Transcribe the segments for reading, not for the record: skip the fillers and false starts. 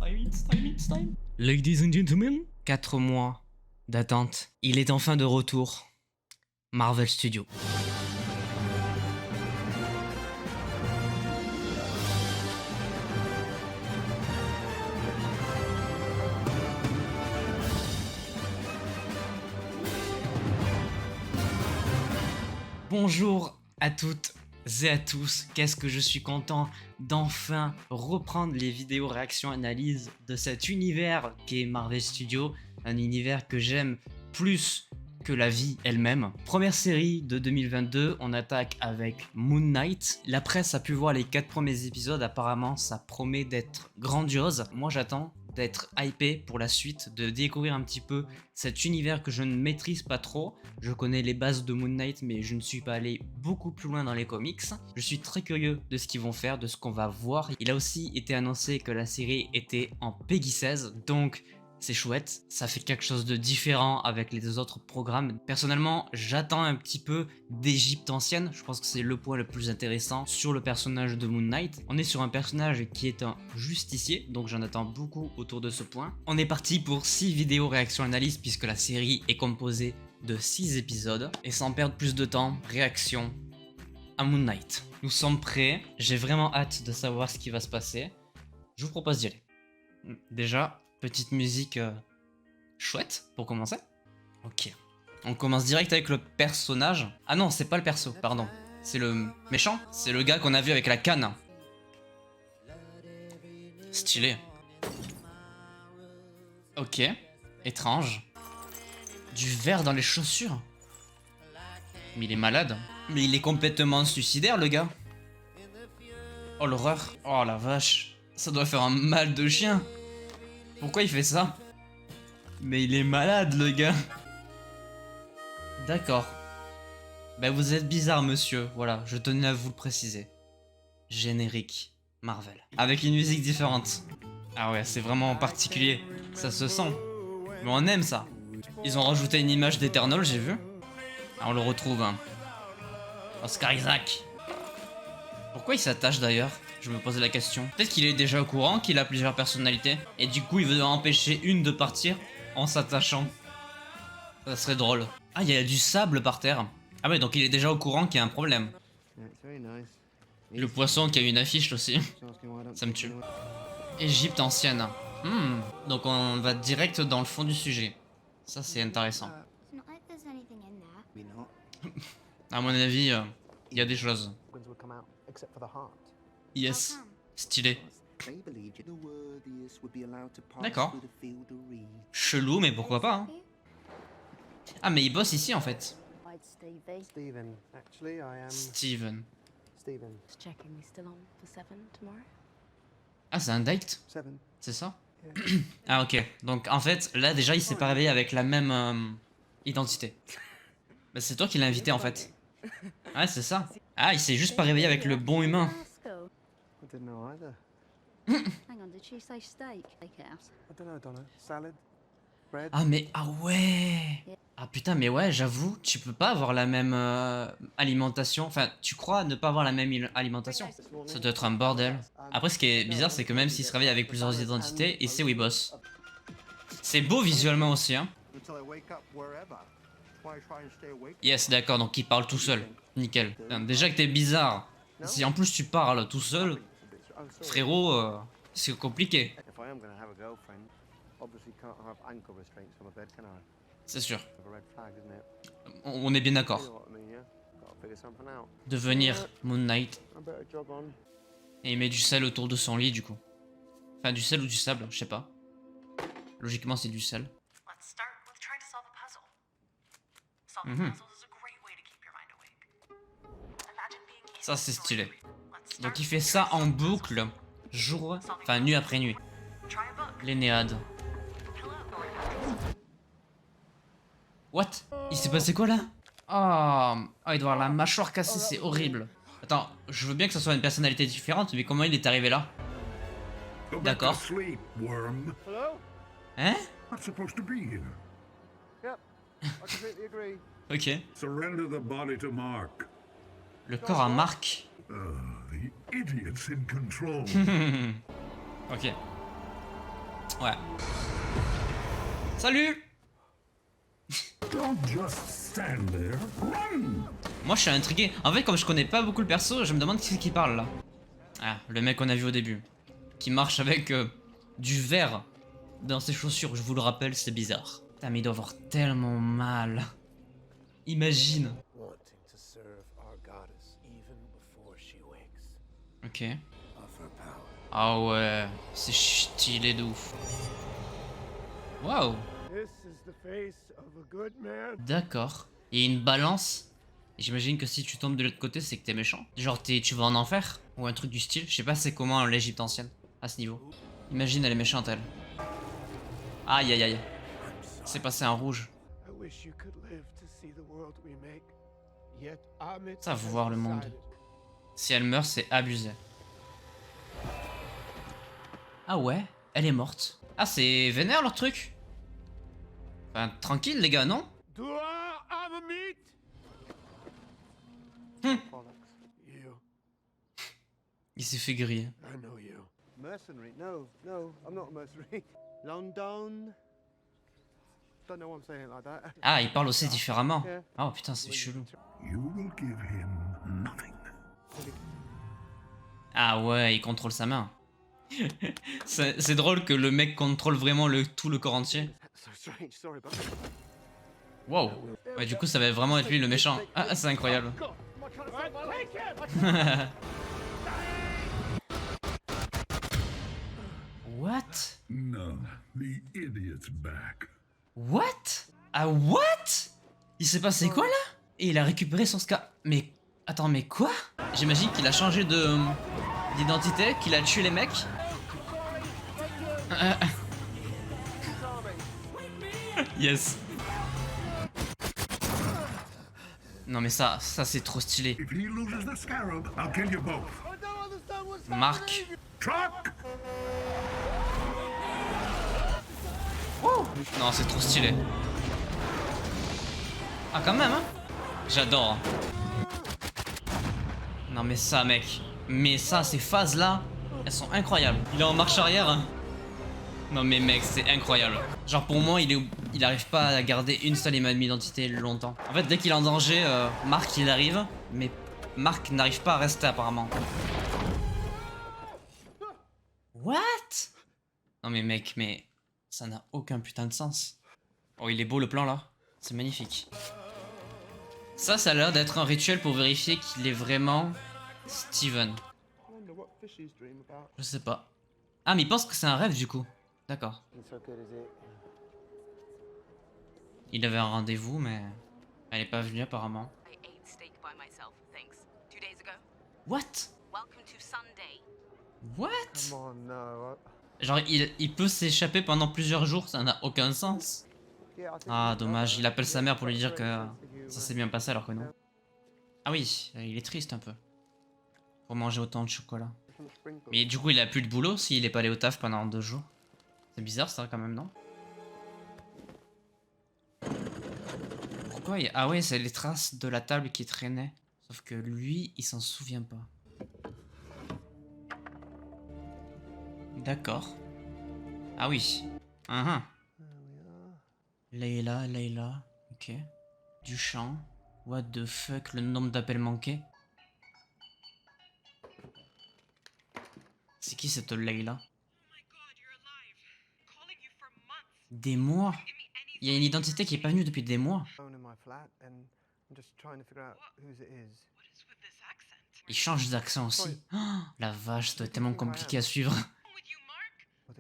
It's time. Ladies and gentlemen, 4 mois d'attente. Il est enfin de retour. Marvel Studios. Bonjour à toutes et à tous, qu'est-ce que je suis content d'enfin reprendre les vidéos réactions analyses de cet univers qu'est Marvel Studios, un univers que j'aime plus que la vie elle-même. Première série de 2022, on attaque avec Moon Knight. La presse a pu voir les 4 premiers épisodes, apparemment ça promet d'être grandiose. Moi j'attends d'être hypé pour la suite, de découvrir un petit peu cet univers que je ne maîtrise pas trop. Je connais les bases de Moon Knight, mais je ne suis pas allé beaucoup plus loin dans les comics. Je suis très curieux de ce qu'ils vont faire, de ce qu'on va voir. Il a aussi été annoncé que la série était en Peggy 16, donc c'est chouette, ça fait quelque chose de différent avec les autres programmes. Personnellement, j'attends un petit peu d'Égypte ancienne, je pense que c'est le point le plus intéressant sur le personnage de Moon Knight. On est sur un personnage qui est un justicier, donc j'en attends beaucoup autour de ce point. On est parti pour 6 vidéos réaction-analyse puisque la série est composée de 6 épisodes. Et sans perdre plus de temps, réaction à Moon Knight. Nous sommes prêts, j'ai vraiment hâte de savoir ce qui va se passer. Je vous propose d'y aller. Déjà, petite musique chouette pour commencer. Ok. On commence direct avec le personnage. Ah non, c'est pas le perso, pardon. C'est le méchant. C'est le gars qu'on a vu avec la canne. Stylé. Ok. Étrange. Du verre dans les chaussures. Mais il est malade. Mais il est complètement suicidaire, le gars. Oh l'horreur. Oh la vache. Ça doit faire un mal de chien. Pourquoi il fait ça? Mais il est malade, le gars. D'accord. Ben vous êtes bizarre, monsieur. Voilà, je tenais à vous le préciser. Générique Marvel. Avec une musique différente. Ah ouais, c'est vraiment particulier. Ça se sent. Mais on aime ça. Ils ont rajouté une image d'Eternal, j'ai vu. Ah, on le retrouve, hein. Oscar Isaac. Pourquoi il s'attache d'ailleurs? Je me posais la question. Peut-être qu'il est déjà au courant qu'il a plusieurs personnalités. Et du coup, il veut empêcher une de partir en s'attachant. Ça serait drôle. Ah, il y a du sable par terre. Ah ouais, donc il est déjà au courant qu'il y a un problème. Le poisson qui a une affiche aussi. Ça me tue. Égypte ancienne. Donc on va direct dans le fond du sujet. Ça, c'est intéressant. À mon avis, il y a des choses. Yes, stylé. D'accord. Chelou, mais pourquoi pas, hein. Ah, mais il bosse ici en fait. Steven. Ah, c'est un date? C'est ça? Ah, ok. Donc en fait, là déjà, il s'est pas réveillé avec la même identité. Bah, c'est toi qui l'as invité en fait. Ouais, c'est ça. Ah, il s'est juste pas réveillé avec le bon humain. Ah mais ah ouais. Ah putain mais ouais j'avoue tu peux pas avoir la même alimentation. Enfin tu crois ne pas avoir la même alimentation. Ça doit être un bordel. Après ce qui est bizarre c'est que même s'il se réveille avec plusieurs identités il sait où il bosse. C'est beau visuellement aussi hein. Yes d'accord donc il parle tout seul. Nickel. Déjà que t'es bizarre. Si en plus tu parles tout seul. Frérot c'est compliqué. C'est sûr. On est bien d'accord. Devenir Moon Knight. Et il met du sel autour de son lit du coup. Enfin du sel ou du sable, je sais pas. Logiquement c'est du sel. Ça c'est stylé. Donc il fait ça en boucle, jour, enfin nuit après nuit. L'Énéade. What? Il s'est passé quoi là? Oh, il doit avoir la mâchoire cassée, c'est horrible. Attends, je veux bien que ça soit une personnalité différente, mais comment il est arrivé là? D'accord. Hein? Ok. Le corps à Mark. Ok. Ouais. Salut. Don't just stand there. Run! Moi je suis intrigué. En fait comme je connais pas beaucoup le perso, je me demande qui c'est qui parle là. Ah, le mec qu'on a vu au début. Qui marche avec du verre dans ses chaussures, je vous le rappelle, c'est bizarre. Putain mais il doit avoir tellement mal. Imagine. Wanting to serve our goddess even before she wakes. Ok. Of her power. Ah ouais, c'est stylé de ouf. Waouh. This is the face of a good man. D'accord. Il y a une balance. J'imagine que si tu tombes de l'autre côté, c'est que t'es méchant. Genre tu vas en enfer ou un truc du style. Je sais pas c'est comment l'Égypte ancienne à ce niveau. Imagine elle est méchante elle. Aïe aïe aïe. C'est passé en rouge. I wish you could live to see the world we make. Yet Amit Ça has faut voir le monde. decided. Si elle meurt, c'est abusé. Ah ouais, elle est morte. Ah c'est vénère leur truc. Enfin tranquille les gars, non? Dua Amit. You, Il s'est fait griller. I know you. Mercenary? No, I'm not a mercenary. London? Don't know why I'm saying it like that. Ah, il parle aussi différemment. Oh putain, c'est chelou. You will give him nothing. Ah ouais, il contrôle sa main. C'est drôle que le mec contrôle vraiment tout le corps entier. So strange, sorry, but. Wow. Ouais, du coup, ça va vraiment être lui le méchant. Ah, c'est incroyable. What? No, the idiot's back. What? Ah, what? Il s'est passé quoi là? Et il a récupéré son ska. Mais. Attends, mais quoi? J'imagine qu'il a changé d'identité, qu'il a tué les mecs. Yes. Non mais ça c'est trop stylé. If he loses the scarab, I'll kill you both. I don't understand what's Marc. Truck! Non c'est trop stylé. Ah quand même hein. J'adore. Non mais ça mec. Mais ça ces phases là, elles sont incroyables. Il est en marche arrière hein. Non mais mec c'est incroyable. Genre pour moi il arrive pas à garder une seule et même identité longtemps. En fait dès qu'il est en danger, Marc il arrive. Mais Marc n'arrive pas à rester apparemment. What? Non mais mec mais ça n'a aucun putain de sens. Oh il est beau le plan là. C'est magnifique. Ça a l'air d'être un rituel pour vérifier qu'il est vraiment Steven. I wonder what fishies dream about. Je sais pas. Ah mais il pense que c'est un rêve du coup. D'accord. So good, is it? Il avait un rendez-vous mais elle est pas venue apparemment. I ate steak by myself, thanks. 2 days ago. What? Welcome to Sunday. What? Come on, no. Genre il peut s'échapper pendant plusieurs jours, ça n'a aucun sens. Yeah, I think Ah dommage, il appelle sa mère pour lui dire que ça s'est bien passé alors que non. Ah oui, il est triste un peu. Pour manger autant de chocolat. Mais du coup il a plus de boulot s'il est pas allé au taf pendant 2 jours. C'est bizarre ça quand même non? Pourquoi Ah ouais c'est les traces de la table qui traînaient. Sauf que lui il s'en souvient pas. D'accord. Ah oui. Leila. Ok. Duchamp. What the fuck, le nombre d'appels manqués. C'est qui cette Leila? Des mois? Il y a une identité qui est pas venue depuis des mois. phone in my flat and I'm just trying to figure out whose it is. Il change d'accent aussi. Oh, la vache, ça doit être tellement compliqué à suivre.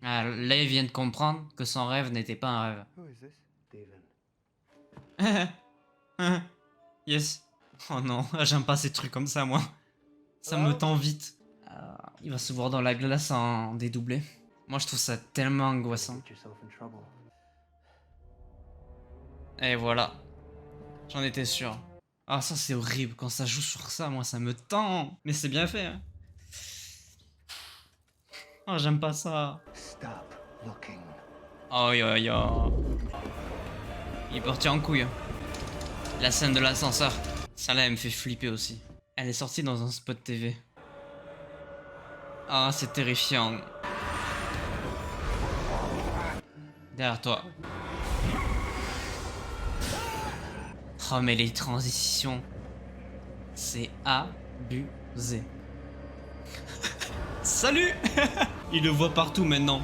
Ah, là, il vient de comprendre que son rêve n'était pas un rêve. Who is this? Steven. Yes. Oh non, j'aime pas ces trucs comme ça, moi. Ça me tend vite. Il va se voir dans la glace en dédoublé. Moi, je trouve ça tellement angoissant. Get yourself in trouble. Et voilà. J'en étais sûr. Ah, ça, c'est horrible. Quand ça joue sur ça, moi, ça me tend. Mais c'est bien fait, hein. Oh, j'aime pas ça. Stop looking. Oh, yo, yo. Il est parti en couille. La scène de l'ascenseur. Ça là, elle me fait flipper aussi. Elle est sortie dans un spot TV. Ah, c'est terrifiant. Derrière toi. Oh mais les transitions, c'est abusé. Salut. Il le voit partout maintenant.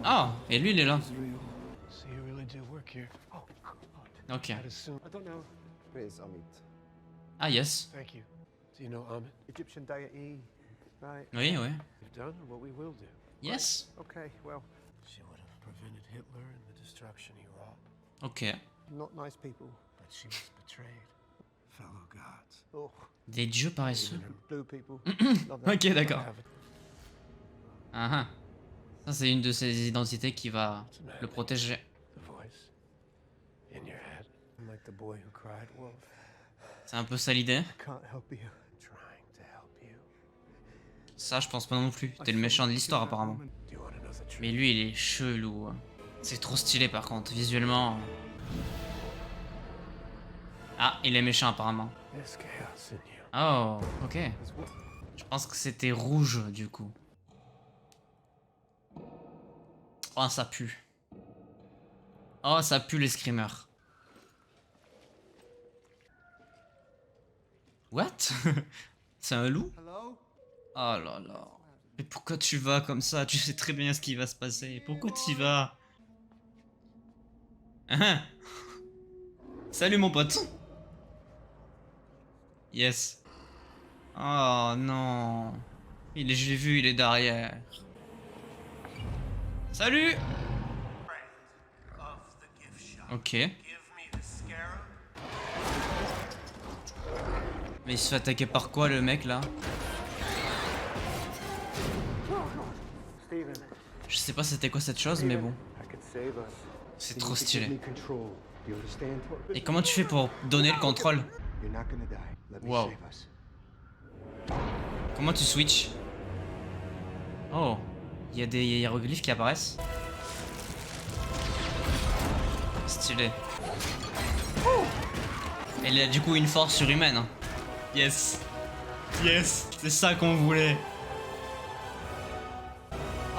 Ah, et lui il est là. So you really do work here? Oh, God. Ok. I'd assume. I don't know. It's Amit. Ah yes. Thank you. Do you know Amit? Egyptian deity. Right. Oui, oui. We've done what we will do. Yes. Okay, well, She would have prevented Hitler and the destruction he wrought, Ok. not nice people. but she was betrayed. Fellow gods. Oh, Des dieux paresseux. blue people. Love that. Ok, d'accord. Have it. Ah ah. Ça c'est une de ses identités qui va le protéger. The voice in your head. I'm like the boy who cried wolf, C'est un peu ça l'idée. I can't help you. trying to help you. Ça je pense pas non plus. T'es le méchant de l'histoire apparemment. Do you want to know the truth? Mais lui il est chelou. C'est trop stylé par contre, visuellement. Ah, il est méchant apparemment. There's chaos in you. Oh, ok. There's what? Je pense que c'était rouge du coup. Oh, ça pue. Oh, ça pue les screamers. What? C'est un loup? Hello? Oh là là. Mais pourquoi tu vas comme ça? Tu sais très bien ce qui va se passer. Pourquoi tu y vas? Hein? Salut mon pote. Yes. Oh non. Il est, je l'ai vu, il est derrière. Salut. Ok. Mais il se fait attaquer par quoi le mec là? Stephen, Je sais pas c'était quoi cette chose mais bon. I could save us. C'est trop stylé. Control. You understand? Et comment tu fais pour donner le contrôle? You're not gonna die. Let me Wow. save us. Comment tu switches? Oh, il y a des hiéroglyphes qui apparaissent. Stylé. Elle a du coup une force surhumaine. Hein. Yes. Yes. C'est ça qu'on voulait.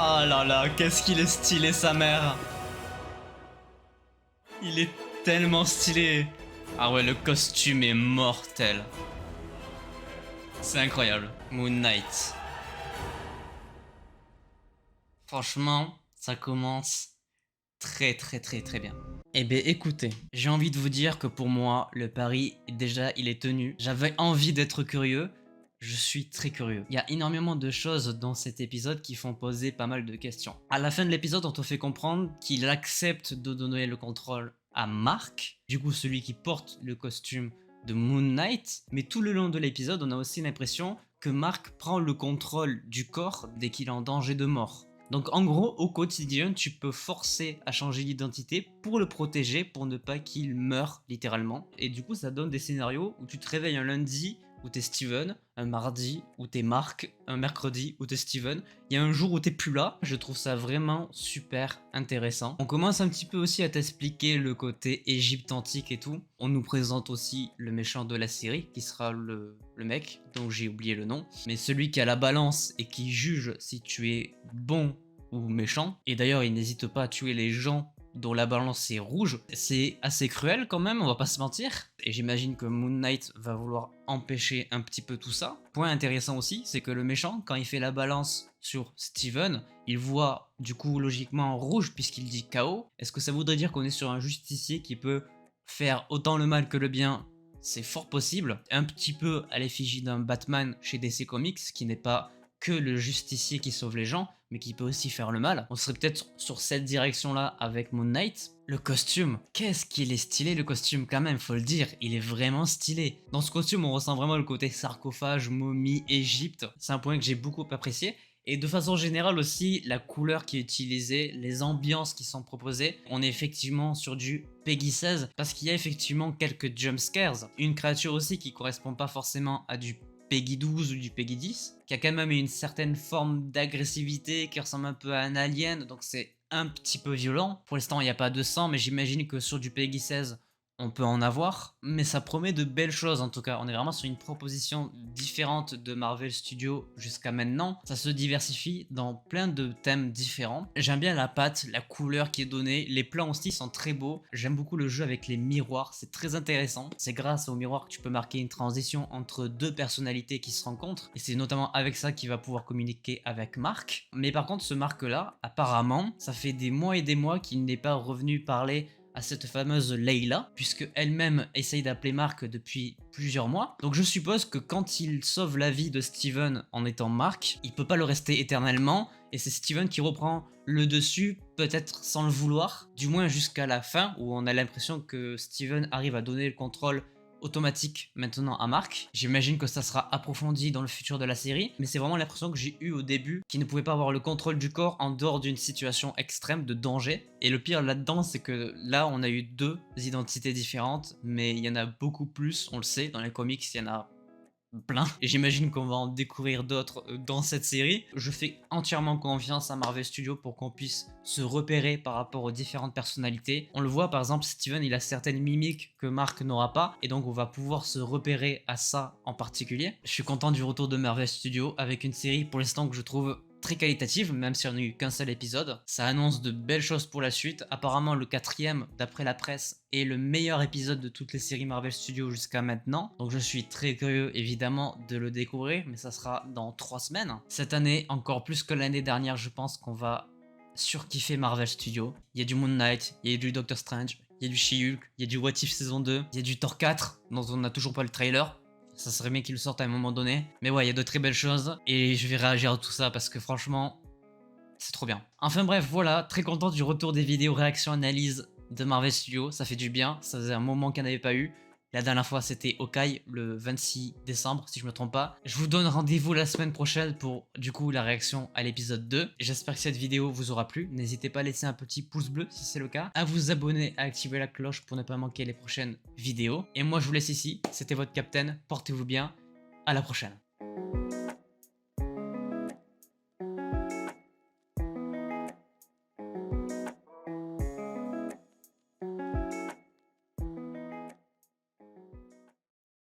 Oh là là, qu'est-ce qu'il est stylé sa mère. Il est tellement stylé. Ah ouais, le costume est mortel. C'est incroyable. Moon Knight. Franchement, ça commence très bien. Eh bien écoutez, j'ai envie de vous dire que pour moi, le pari, déjà, il est tenu. J'avais envie d'être curieux. Je suis très curieux. Il y a énormément de choses dans cet épisode qui font poser pas mal de questions. À la fin de l'épisode, on te fait comprendre qu'il accepte de donner le contrôle à Mark, du coup celui qui porte le costume de Moon Knight, mais tout le long de l'épisode, on a aussi l'impression que Mark prend le contrôle du corps dès qu'il est en danger de mort. Donc en gros, au quotidien, tu peux forcer à changer d'identité pour le protéger, pour ne pas qu'il meure littéralement. Et du coup, ça donne des scénarios où tu te réveilles un lundi où t'es Steven, un mardi où t'es Mark, un mercredi où t'es Steven. Il y a un jour où t'es plus là. Je trouve ça vraiment super intéressant. On commence un petit peu aussi à t'expliquer le côté Égypte antique et tout. On nous présente aussi le méchant de la série, qui sera le mec dont j'ai oublié le nom. Mais celui qui a la balance et qui juge si tu es bon ou méchant. Et d'ailleurs, il n'hésite pas à tuer les gens dont la balance est rouge. C'est assez cruel quand même, on va pas se mentir. Et j'imagine que Moon Knight va vouloir empêcher un petit peu tout ça. Point intéressant aussi, c'est que le méchant, quand il fait la balance sur Steven, il voit du coup logiquement rouge puisqu'il dit KO. Est-ce que ça voudrait dire qu'on est sur un justicier qui peut faire autant le mal que le bien? C'est fort possible. Un petit peu à l'effigie d'un Batman chez DC Comics, qui n'est pas que le justicier qui sauve les gens, mais qui peut aussi faire le mal. On serait peut-être sur cette direction-là avec Moon Knight. Le costume, qu'est-ce qu'il est stylé le costume quand même, faut le dire, il est vraiment stylé. Dans ce costume, on ressent vraiment le côté sarcophage, momie, Égypte. C'est un point que j'ai beaucoup apprécié. Et de façon générale aussi, la couleur qui est utilisée, les ambiances qui sont proposées, on est effectivement sur du Peggy 16, parce qu'il y a effectivement quelques jumpscares. Une créature aussi qui correspond pas forcément à du Peggy 12 ou du Peggy 10, qui a quand même une certaine forme d'agressivité, qui ressemble un peu à un alien, donc c'est un petit peu violent. Pour l'instant, il n'y a pas de sang, mais j'imagine que sur du Peggy 16, on peut en avoir, mais ça promet de belles choses en tout cas. On est vraiment sur une proposition différente de Marvel Studios jusqu'à maintenant. Ça se diversifie dans plein de thèmes différents. J'aime bien la patte, la couleur qui est donnée, les plans aussi sont très beaux. J'aime beaucoup le jeu avec les miroirs, c'est très intéressant. C'est grâce aux miroirs que tu peux marquer une transition entre deux personnalités qui se rencontrent, et c'est notamment avec ça qu'il va pouvoir communiquer avec Mark. Mais par contre, ce Mark là, apparemment, ça fait des mois et des mois qu'il n'est pas revenu parler à cette fameuse Layla, puisque elle-même essaye d'appeler Mark depuis plusieurs mois. Donc je suppose que quand il sauve la vie de Steven en étant Mark, il peut pas le rester éternellement, et c'est Steven qui reprend le dessus, peut-être sans le vouloir, du moins jusqu'à la fin, où on a l'impression que Steven arrive à donner le contrôle automatique maintenant à Mark. J'imagine que ça sera approfondi dans le futur de la série, mais c'est vraiment l'impression que j'ai eue au début, qu'il ne pouvait pas avoir le contrôle du corps en dehors d'une situation extrême de danger. Et le pire là-dedans, c'est que là, on a eu deux identités différentes, mais il y en a beaucoup plus, on le sait, dans les comics, il y en a plein, et j'imagine qu'on va en découvrir d'autres dans cette série. Je fais entièrement confiance à Marvel Studios pour qu'on puisse se repérer par rapport aux différentes personnalités. On le voit par exemple, Steven il a certaines mimiques que Mark n'aura pas, et donc on va pouvoir se repérer à ça en particulier. Je suis content du retour de Marvel Studios avec une série pour l'instant que je trouve très qualitative, même si on n'a eu qu'un seul épisode. Ça annonce de belles choses pour la suite. Apparemment le 4e, d'après la presse, est le meilleur épisode de toutes les séries Marvel Studios jusqu'à maintenant. Donc je suis très curieux évidemment de le découvrir, mais ça sera dans 3 semaines. Cette année, encore plus que l'année dernière, je pense qu'on va surkiffer Marvel Studios. Il y a du Moon Knight, il y a du Doctor Strange, il y a du She-Hulk, il y a du What If saison 2, il y a du Thor 4, dont on n'a toujours pas le trailer. Ça serait bien qu'il le sorte à un moment donné. Mais ouais, il y a de très belles choses. Et je vais réagir à tout ça parce que franchement, c'est trop bien. Enfin bref, voilà. Très content du retour des vidéos réaction analyse de Marvel Studios. Ça fait du bien. Ça faisait un moment qu'il n'y en avait pas eu. La dernière fois, c'était Hawkeye, le 26 décembre, si je me trompe pas. Je vous donne rendez-vous la semaine prochaine pour, du coup, la réaction à l'épisode 2. J'espère que cette vidéo vous aura plu. N'hésitez pas à laisser un petit pouce bleu si c'est le cas, à vous abonner, à activer la cloche pour ne pas manquer les prochaines vidéos. Et moi, je vous laisse ici. C'était votre Captain. Portez-vous bien. À la prochaine.